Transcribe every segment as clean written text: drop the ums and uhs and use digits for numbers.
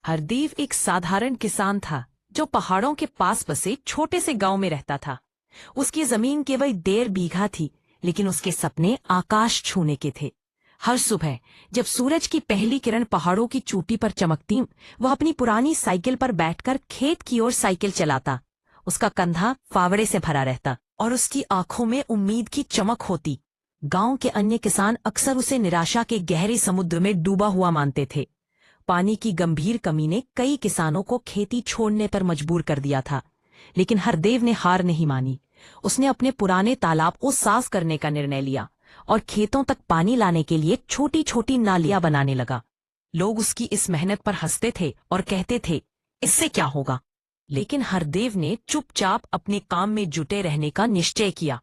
हरदेव एक साधारण किसान था जो पहाड़ों के पास बसे छोटे से गांव में रहता था। उसकी जमीन केवल 1.5 बीघा थी, लेकिन उसके सपने आकाश छूने के थे। हर सुबह जब सूरज की पहली किरण पहाड़ों की चोटी पर चमकती, वह अपनी पुरानी साइकिल पर बैठकर खेत की ओर साइकिल चलाता। उसका कंधा फावड़े से भरा रहता और उसकी आंखों में उम्मीद की चमक होती। गांव के अन्य किसान अक्सर उसे निराशा के गहरे समुद्र में डूबा हुआ मानते थे। पानी की गंभीर कमी ने कई किसानों को खेती छोड़ने पर मजबूर कर दिया था, लेकिन हरदेव ने हार नहीं मानी। उसने अपने पुराने तालाब को साफ करने का निर्णय लिया और खेतों तक पानी लाने के लिए छोटी छोटी नालियां बनाने लगा। लोग उसकी इस मेहनत पर हंसते थे और कहते थे, इससे क्या होगा? लेकिन हरदेव ने चुपचाप अपने काम में जुटे रहने का निश्चय किया।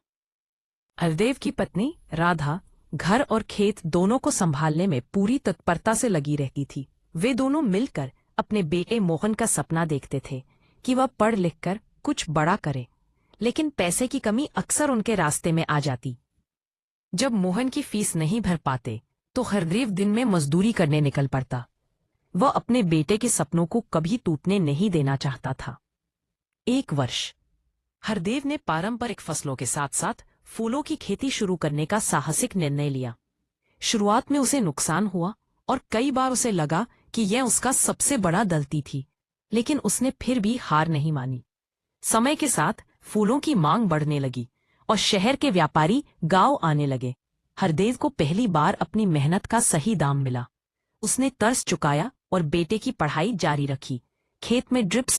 हरदेव की पत्नी राधा घर और खेत दोनों को संभालने में पूरी तत्परता से लगी रहती थी। वे दोनों मिलकर अपने बेटे मोहन का सपना देखते थे कि वह पढ़ लिखकर कुछ बड़ा करे, लेकिन पैसे की कमी अक्सर उनके रास्ते में आ जाती। जब मोहन की फीस नहीं भर पाते तो हरदेव दिन में मजदूरी करने निकल पड़ता। वह अपने बेटे के सपनों को कभी टूटने नहीं देना चाहता था। एक वर्ष हरदेव ने पारंपरिक फसलों के साथ साथ फूलों की खेती शुरू करने का साहसिक निर्णय लिया। शुरुआत में उसे नुकसान हुआ और कई बार उसे लगा कि यह उसका सबसे बड़ा गलती थी, लेकिन उसने फिर भी हार नहीं मानी। समय के साथ फूलों की मांग बढ़ने लगी और शहर के व्यापारी गांव आने लगे। हरदेव को पहली बार अपनी मेहनत का सही दाम मिला। उसने कर्ज चुकाया और बेटे की पढ़ाई जारी रखी। खेत में ड्रिप्स